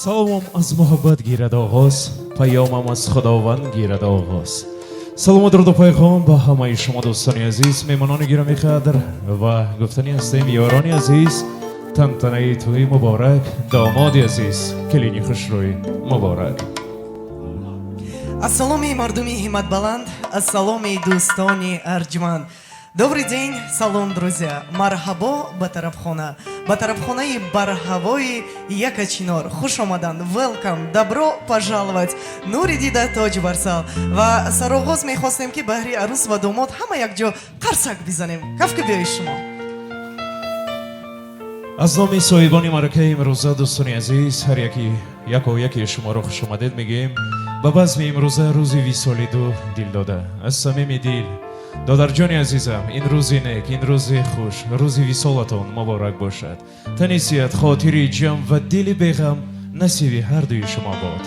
саломам аз муҳаббат гирад оғоз, паёмам аз худованд гирад оғоз. салому дуруду пайғом ба ҳамаи шумо дӯстони азиз, меҳмонони гироми қадр ва гуфтани ҳастем ёрони азиз, тантанаи тӯи муборак, домоди азиз, килини хушрӯй муборак. Ассаломи мардуми ҳиматбаланд, ассаломи дӯстони арҷманд. Добрый день, салом, друзья. Мархабо ба тарафхонаи барҳавои Якачинор. Хуш омадан, welcome, добро пожаловать. Нури дида тоҷ бар сар. Ва сароғоз мехостем ки баҳри арӯс ва домод ҳама якҷо қарсак бизанем. Кафка биёи шумо. аз номи соҳибони маъракаи имрӯза дӯстони азиз, ҳар яко яке шуморо хушомадед мегӯем ба базми имрӯза рӯзи висоли ду дилдода. аз самими дил додарҷони азизам, ин рӯзи нек, ин рӯзи хуш, рӯзи висолатон муборак бошад. тани сиҳат, хотири ҷамъ ва дили беғам насиби ҳардуи шумо бод.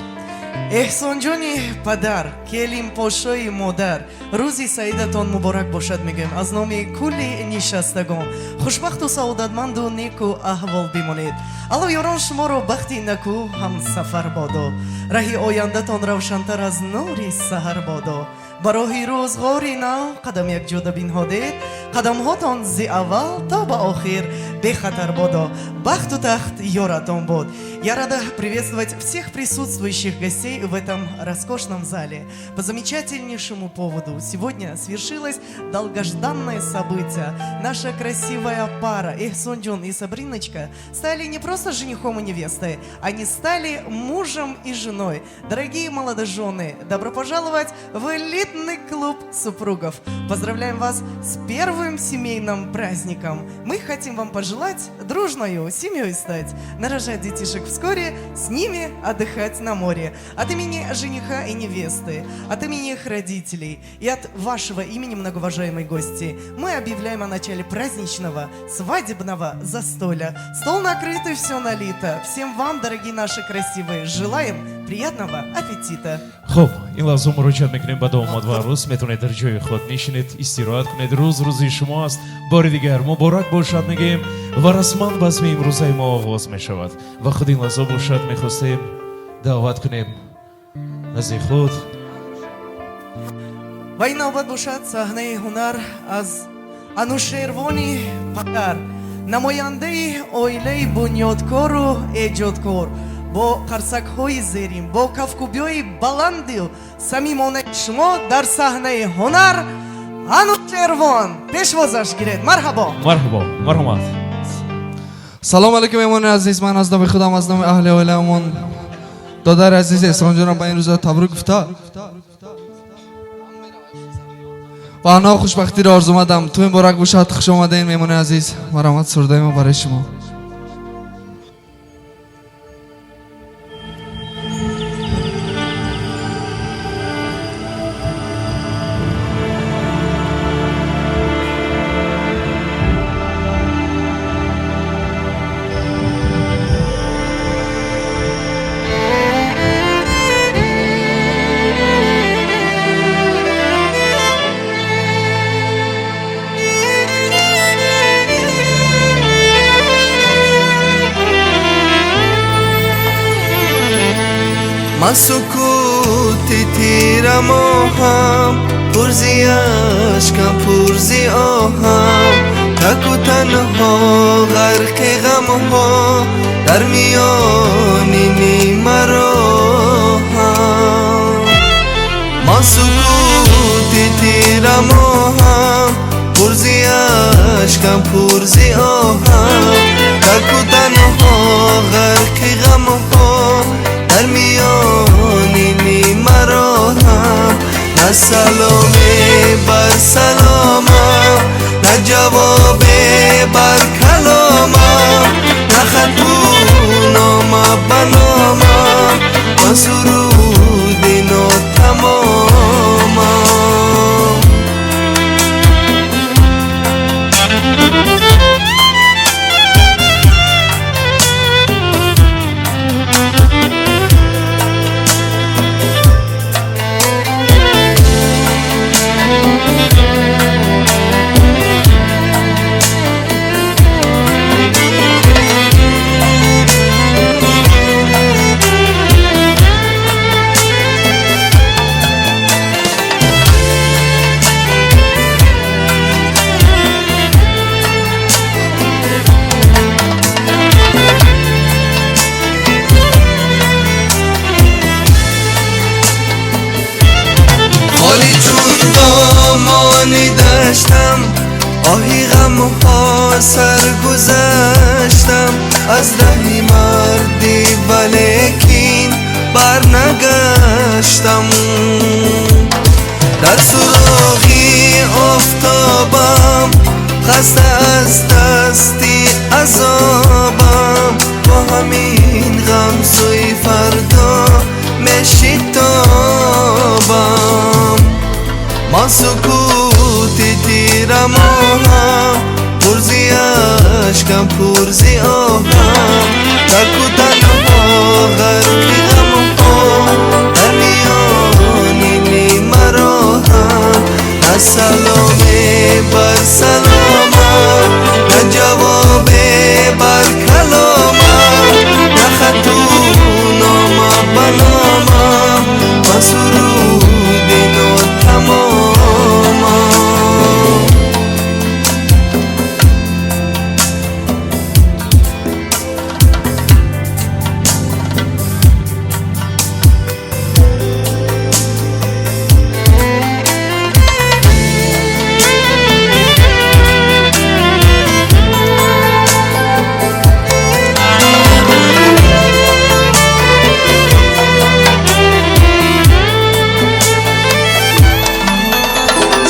эҳсонҷони падар, келимпошои модар, рӯзи саидатон муборак бошад мегӯем аз номи кулли нишастагон. хушбахту саодатманду неку аҳвол бимонед. алло ёрон, шуморо бахти наку ҳамсафар бодо. раҳи ояндатон равшантар аз нури саҳар бодо. ба роҳи рӯзғори нав қадам якҷода бинҳодед, қадамҳотон зи аввал то ба охир бехатар бодо. бахту тахт ёратон бод. Я рада приветствовать всех присутствующих гостей в этом роскошном зале. По замечательнейшему поводу сегодня свершилось долгожданное событие. Наша красивая пара Эхсонджон и Сабриночка стали не просто женихом и невестой, они стали мужем и женой. Дорогие молодожены, добро пожаловать в элитный клуб супругов. Поздравляем вас с первым семейным праздником. Мы хотим вам пожелать дружною семьей стать, нарожать детишек вскоре, с ними отдыхать на море. От имени жениха и невесты, от имени их родителей и от вашего имени, многоуважаемые гости, мы объявляем о начале праздничного свадебного застолья. Стол накрыт и все налито. Всем вам, дорогие наши красивые, желаем приятного аппетита. хуб, ин лаҳзо муроҷиат мекунем ба домод ва арӯс. метавонед дар ҷои худ нишинед, истироҳат кунед. рӯзи шумо аст. бори дигар муборак бошад мегӯем ва расман базми имрӯзаи мо оғоз мешавад. ва худ ин лаҳзо бошад мехостем даъват кунем назди худ. ва ин навбат бошад саҳнаи ҳунар аз Анушервони Падар, намояндаи оилаи бунёдкору эҷодкор, бо қарсакҳои зерин, бо кафкубиёи баланду самимонаи шумо дар саҳнаи ҳунар Анушервон пешвозаш гиред. марҳабо. марҳабо, марҳамат. салом алейкум меҳмони азиз, ман аз номи худам, аз номи аҳли оилаамон додари азиз эҳсонҷонро ба ин рӯза табрук гуфта ва анҳо хушбахтиро орзу мадам. ту муборак бошад. хуш омадаин меҳмони азиз. марҳамат сурдаи мо барои шумо. من سکوتی تیرم آهم، پرزی عشقم پرزی آهم، تک و تنها غرق غم ها در میان نیم راهم. من سکوتی تیرم آهم، پرزی عشقم پرزی آهم، تک و تنها غرق غم ها در میانی نیمراهم. نه سلامی بر سلامم، نه جواب بر کلامم، نه خط و نامه بنامم، من سرودی نو تمامم. غمها سرگذشتم از رهی مردی ولیکن برنگشتم در سراغی آفتابم خسته از دستی عذابم با همین غم سوی فردا میشتابم من سکوتی تیرم آهم پرزی عشقم پرزی آهم تک و تنها غرقی غمها در میانی مراهم نه سلامی بر سلامم نه جوابی بر کلامم نه خط و نامه بنامم من سرودی نو تمامم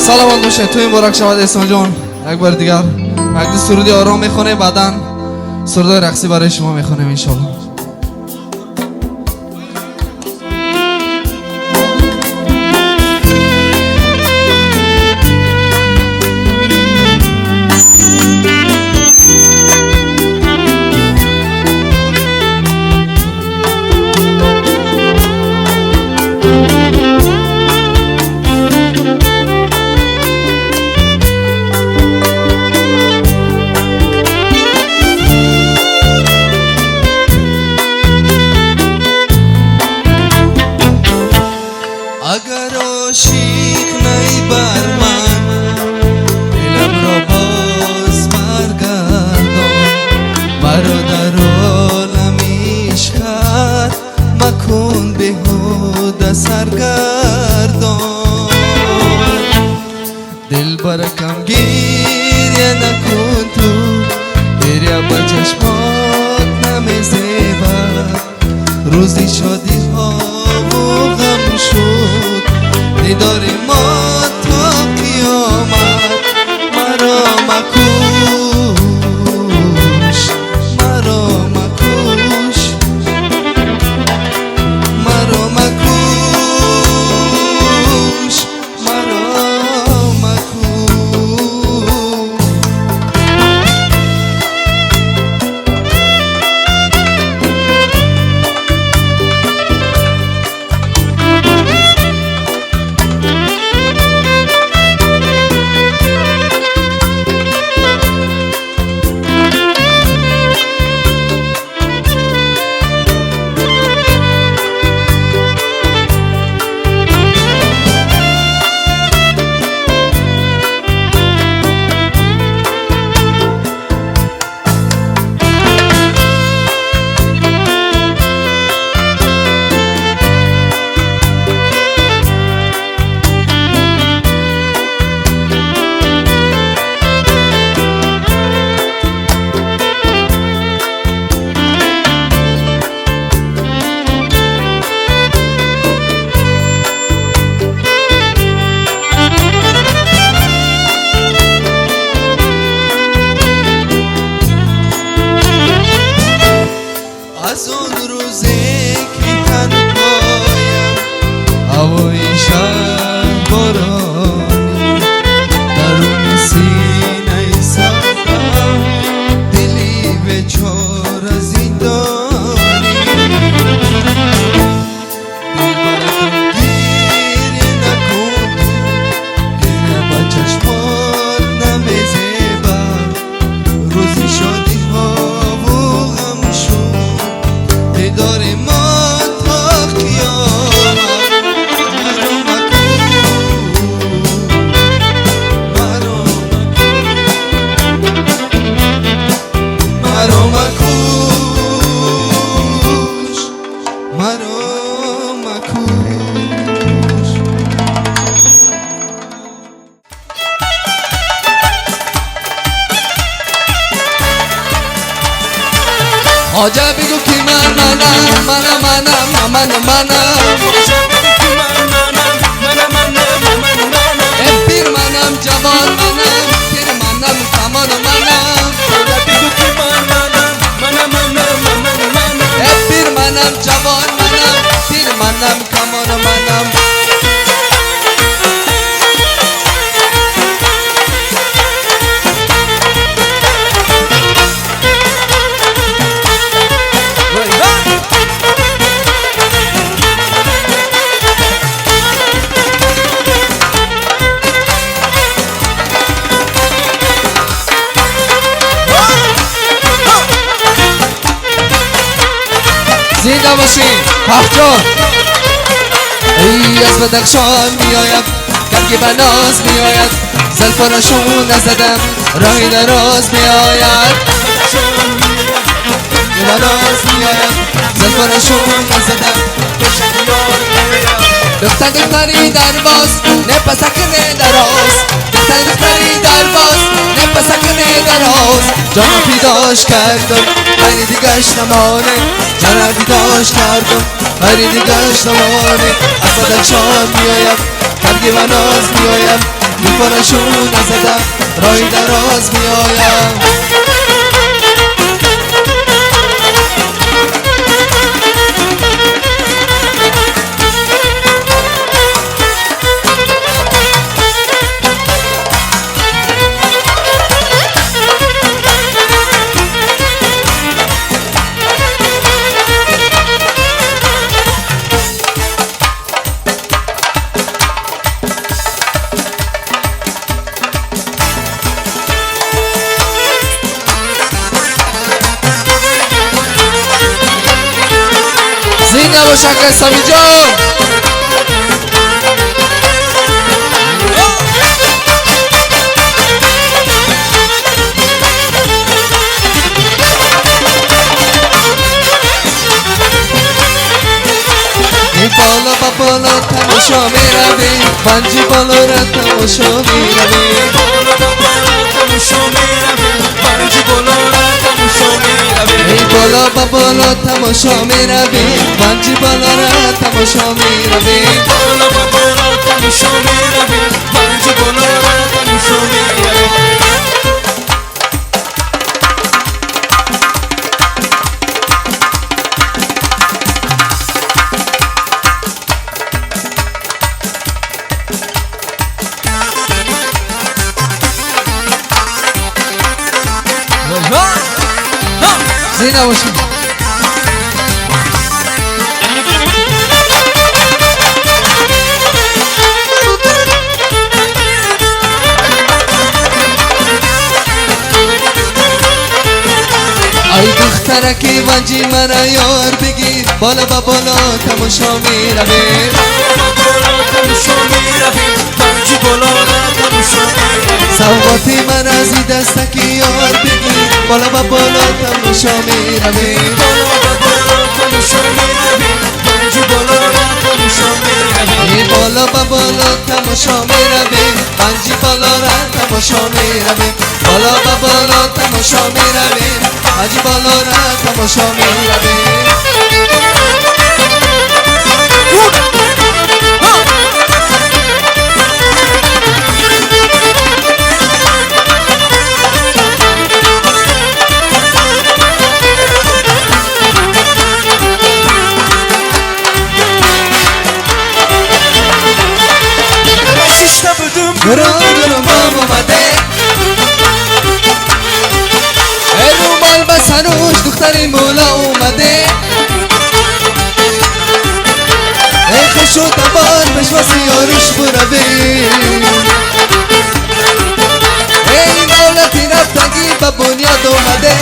سلامت باشه. توی مبارک شود احسان جان. یک بار دیگر یک دو سرودی آرام میخونه، بعداً سرودای رقصی برای شما میخونیم انشالله. اگر عاشق نی بر من دلم را باز برگردان برادر عالم عشقت مکن بهوده سرگردان دل برکم گریه نکن تو گریه با چشمات نمیزیبد روزی شادی ها و غم شد دیدار ما تا قیامت مرا مکوش مرا مکوش مرا مکوش مرا مکوش از اون روزی که تنهایم هوای شب بارانی درون سینه صفم دلی بیچاره زندانی دل براتم گریه نکن گریه با چشمات نمیزیبد روزی شادی ها و غم شد دیدار ما تا قیامت مرا مکوش مرا مکوش آجا بگو که منم پیر منم جوان منم پیر منم کمان منم پیر منم جوان منم پیر منم کمان منم زنده باشین حفجان ای از بدخشان میآیم گرگی بناز میآید زلفانشون نزدم راهی دراز میآید بناز میآید زلفانشون نزدم دختری درباز نپسکنه دراز دختری درباز نپسکنه دراز جانم پیداش کردم خیلی دیگش نمانه جانم پیداش کردم خیلی دیگش نمانه از بدخشان میآیم گرگی و ناز میآیم میکنشون نزدم راهی دراز میآیم زنده باشن قسمی جان این بالا با بالا تماشا میروی پنجی بالا را تماشا میروی ای بالا با بالا تماشا میروی پنجی بالا را تماشا میروی زنده باشین ای دخترکی ونجی مرا یار بگیر بالا با بالا تماشا میروی سوقاتی من از این دستکی یار بگیر بالا با بالا تماشا میروی ای بالا با بالا تماشا میروی پنجی بالا را تماشا میروی بالا با بالا تماشا میروی پنجی بالا را تماشا میروی گرم بام اومده رومال بس هنوش دختری مولا اومده ای خوش و تبار بشواسی یارش بروی ای مولتی رفتگی با بنیاد اومده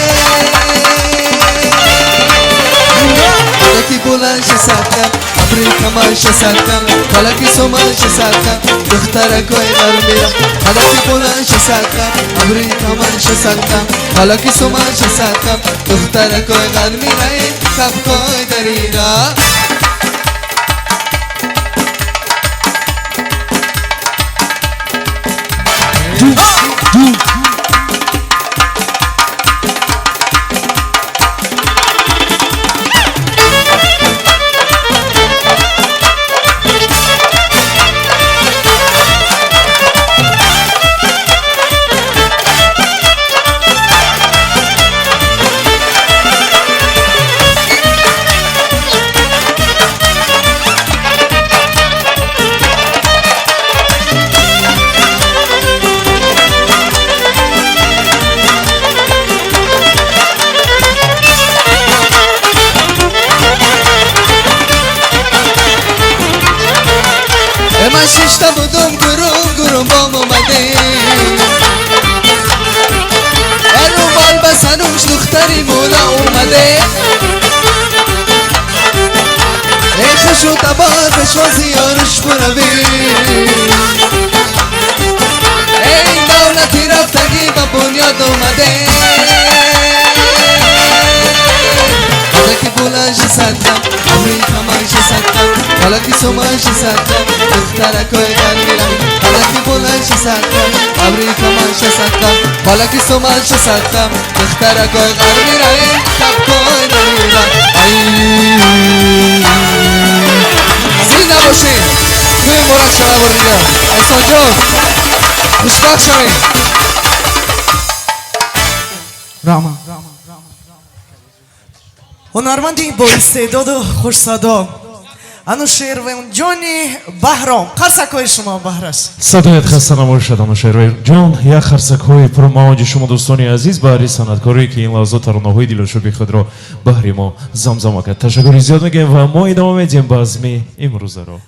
یکی بلند شسدم ابری کمال شسدم کلکی سومال شسدم دخترکای غر میرم هدفی بلند شسدم ابری کمال شسدم کلکی سومال شسدم دخترکای غر میرم کفکای دریرا گنج دختری مولا اومده ای خوش و تبار بشوازی یارش بروی ای دولتی رفتگی با بنیاد اومده حالا که بلنش سدم امریکا منش سدم حالا که سومنش سدم دخترکای غربیرم حالا که بلنش سدم امریکا منش سدم حالا که سومنش سدم دخترکای غربیرم تبکای نمیرم زنده باشین توی مراد شما بردیگه احسان جان خوشبخت شوین راما هنرمندی با استعداد و خوش صدا انوشیروان جانی بهرام قرصکای شما بهرس садоят хаста намоишад анушерҷон як харсакҳои пурмавоҷи шумо дӯстони азиз баҳри санъаткорие ки ин лаҳзот таронаҳои дилошуби худро баҳри мо замзама кард ташаккури зиёд мегӯем ва мо идома медиҳем ба азми имрӯзаро